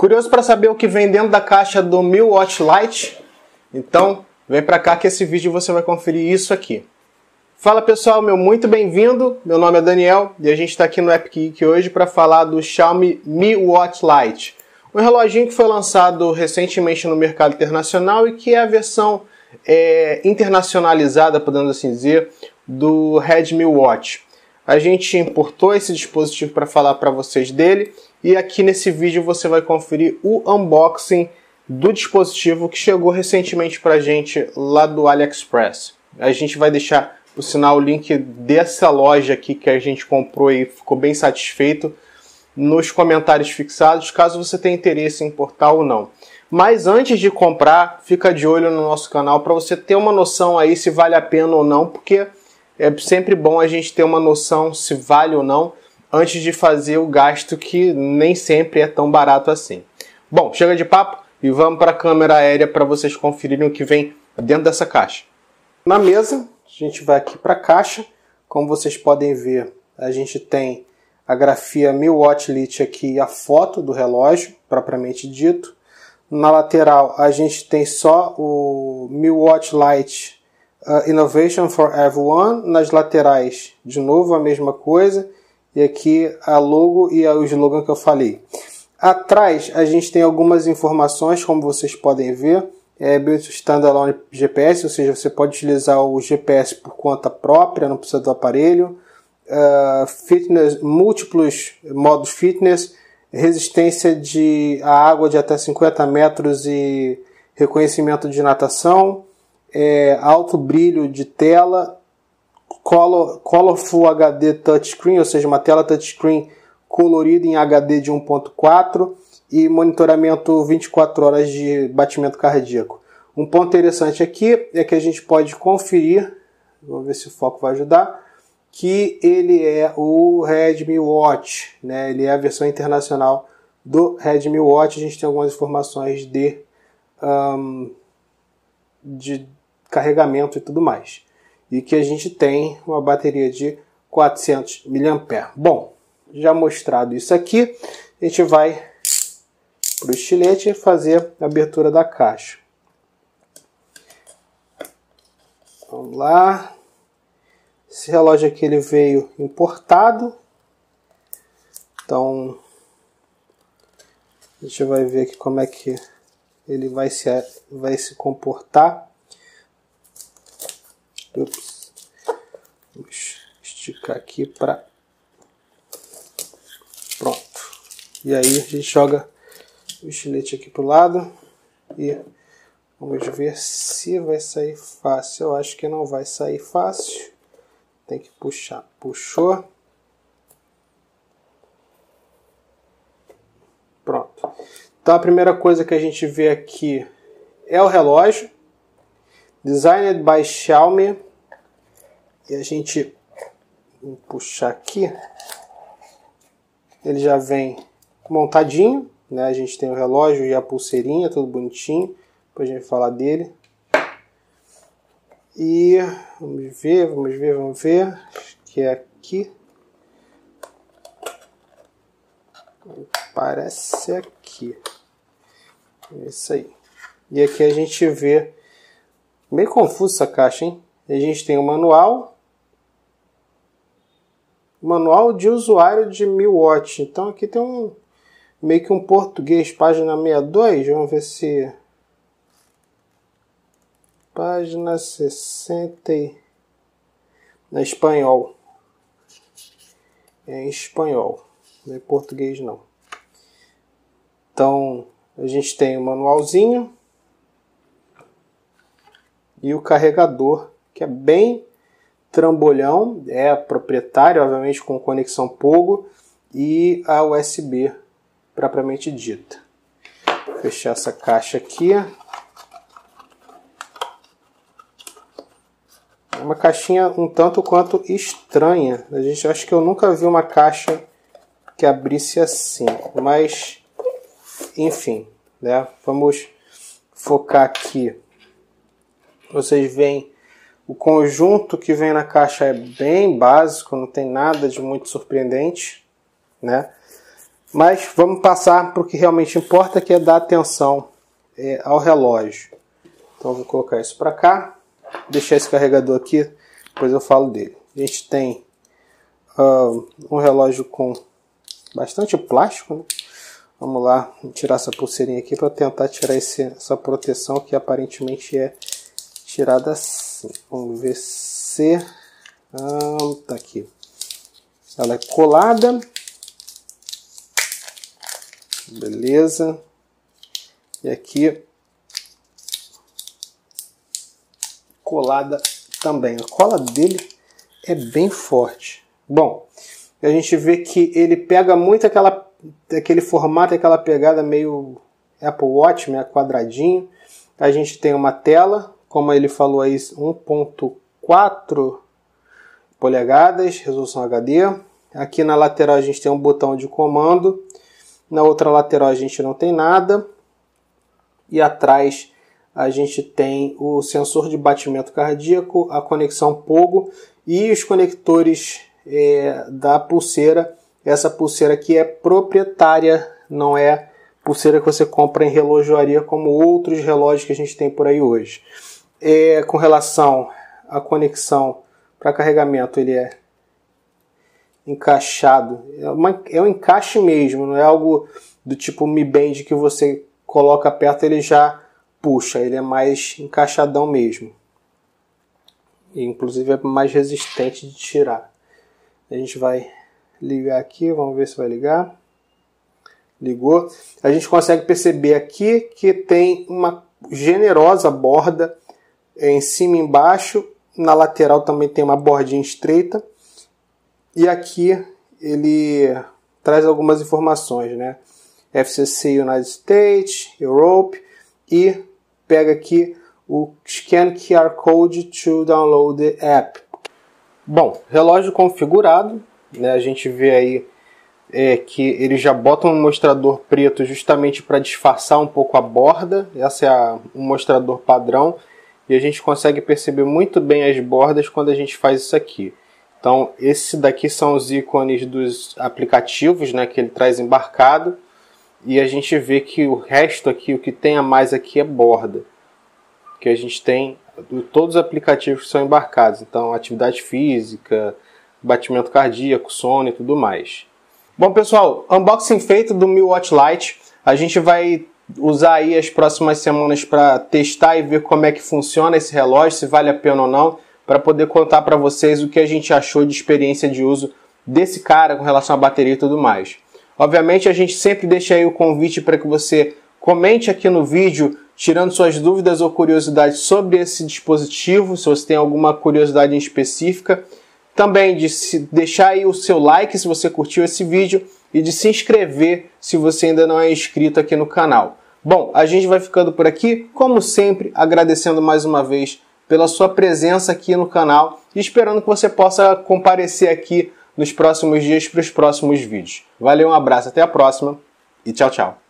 Curioso para saber o que vem dentro da caixa do Mi Watch Lite? Então, vem para cá que esse vídeo você vai conferir isso aqui. Fala pessoal, muito bem-vindo. Meu nome é Daniel e a gente está aqui no Epic Geek hoje para falar do Xiaomi Mi Watch Lite. Um reloginho que foi lançado recentemente no mercado internacional e que é a versão internacionalizada, podemos assim dizer, do Redmi Watch. A gente importou esse dispositivo para falar para vocês dele e aqui nesse vídeo você vai conferir o unboxing do dispositivo que chegou recentemente para a gente lá do AliExpress. A gente vai deixar, por sinal, o link dessa loja aqui que a gente comprou e ficou bem satisfeito nos comentários fixados, caso você tenha interesse em importar ou não. Mas antes de comprar, fica de olho no nosso canal para você ter uma noção aí se vale a pena ou não, porque é sempre bom a gente ter uma noção se vale ou não antes de fazer o gasto que nem sempre é tão barato assim. Bom, chega de papo e vamos para a câmera aérea para vocês conferirem o que vem dentro dessa caixa. Na mesa, a gente vai aqui para a caixa. Como vocês podem ver, a gente tem a grafia Mi Watch Lite aqui e a foto do relógio, propriamente dito. Na lateral, a gente tem só o Mi Watch Lite Innovation for Everyone. Nas laterais, de novo a mesma coisa. E aqui a logo e o slogan que eu falei. Atrás, a gente tem algumas informações, como vocês podem ver. É Built Standalone GPS, ou seja, você pode utilizar o GPS por conta própria, não precisa do aparelho. Fitness, múltiplos modos fitness, resistência à água de até 50 metros e reconhecimento de natação, alto brilho de tela, Colorful HD Touchscreen, ou seja, uma tela touchscreen colorida em HD de 1.4 e monitoramento 24 horas de batimento cardíaco. Um ponto interessante aqui é que a gente pode conferir, vamos ver se o foco vai ajudar, que ele é o Redmi Watch, né? Ele é a versão internacional do Redmi Watch. A gente tem algumas informações de carregamento e tudo mais. E que a gente tem uma bateria de 400 mAh. Bom, já mostrado isso aqui, a gente vai para o estilete e fazer a abertura da caixa. Vamos lá. Esse relógio aqui ele veio importado. Então, a gente vai ver aqui como é que ele vai se comportar. Ups. Vamos esticar aqui para... Pronto. E aí a gente joga o estilete aqui para o lado e vamos ver se vai sair fácil. Eu acho que não vai sair fácil. Tem que puxar. Puxou. Pronto. Então a primeira coisa que a gente vê aqui é o relógio. Designed by Xiaomi. E a gente vai puxar aqui. Ele já vem montadinho, né? A gente tem o relógio e a pulseirinha, tudo bonitinho. Depois a gente vai falar dele. E vamos ver. Acho que é aqui. Parece aqui. É isso aí. E aqui a gente vê... Meio confuso essa caixa, hein? A gente tem o manual. Manual de usuário de Mi Watch. Então aqui tem meio que um português, página 62. Vamos ver se... Página 60 na espanhol. É em espanhol, não é em português não. Então, a gente tem o manualzinho e o carregador, que é bem trambolhão, é proprietário, obviamente com conexão Pogo e a USB propriamente dita. Vou fechar essa caixa aqui. É uma caixinha um tanto quanto estranha. Acho que eu nunca vi uma caixa que abrisse assim. Mas, enfim, né? Vamos focar aqui. Vocês veem o conjunto que vem na caixa é bem básico, não tem nada de muito surpreendente, né? Mas vamos passar para o que realmente importa, que é dar atenção ao relógio. Então eu vou colocar isso para cá, deixar esse carregador aqui, depois eu falo dele. A gente tem um relógio com bastante plástico, né? Vamos lá, tirar essa pulseirinha aqui para tentar tirar essa proteção que aparentemente é tirada assim. Vamos ver se... tá aqui. Ela é colada. Beleza. E aqui colada também. A cola dele é bem forte. Bom, a gente vê que ele pega muito aquele formato, aquela pegada meio Apple Watch, meio quadradinho. A gente tem uma tela, como ele falou aí, 1.4 polegadas, resolução HD. Aqui na lateral a gente tem um botão de comando. Na outra lateral a gente não tem nada. E atrás a gente tem o sensor de batimento cardíaco, a conexão Pogo e os conectores da pulseira. Essa pulseira aqui é proprietária, não é pulseira que você compra em relojoaria como outros relógios que a gente tem por aí hoje. Com relação à conexão para carregamento, ele é encaixado. É um encaixe mesmo, não é algo do tipo Mi Band que você coloca perto e ele já puxa. Ele é mais encaixadão mesmo. E, inclusive é mais resistente de tirar. A gente vai ligar aqui, vamos ver se vai ligar. Ligou. A gente consegue perceber aqui que tem uma generosa borda em cima e embaixo. Na lateral também tem uma bordinha estreita. E aqui ele traz algumas informações, né? FCC United States, Europe, e pega aqui o Scan QR Code to download the app. Bom, relógio configurado, né? A gente vê aí que eles já botam um mostrador preto justamente para disfarçar um pouco a borda. Esse é um mostrador padrão e a gente consegue perceber muito bem as bordas quando a gente faz isso aqui. Então, esse daqui são os ícones dos aplicativos, né, que ele traz embarcado. E a gente vê que o resto aqui, o que tem a mais aqui é borda. Que a gente tem todos os aplicativos que são embarcados. Então, atividade física, batimento cardíaco, sono e tudo mais. Bom, pessoal, unboxing feito do Mi Watch Lite. A gente vai usar aí as próximas semanas para testar e ver como é que funciona esse relógio, se vale a pena ou não, para poder contar para vocês o que a gente achou de experiência de uso desse cara com relação à bateria e tudo mais. Obviamente a gente sempre deixa aí o convite para que você comente aqui no vídeo, tirando suas dúvidas ou curiosidades sobre esse dispositivo, se você tem alguma curiosidade em específica. Também de deixar aí o seu like se você curtiu esse vídeo e de se inscrever se você ainda não é inscrito aqui no canal. Bom, a gente vai ficando por aqui, como sempre, agradecendo mais uma vez pela sua presença aqui no canal e esperando que você possa comparecer aqui nos próximos dias para os próximos vídeos. Valeu, um abraço, até a próxima e tchau, tchau.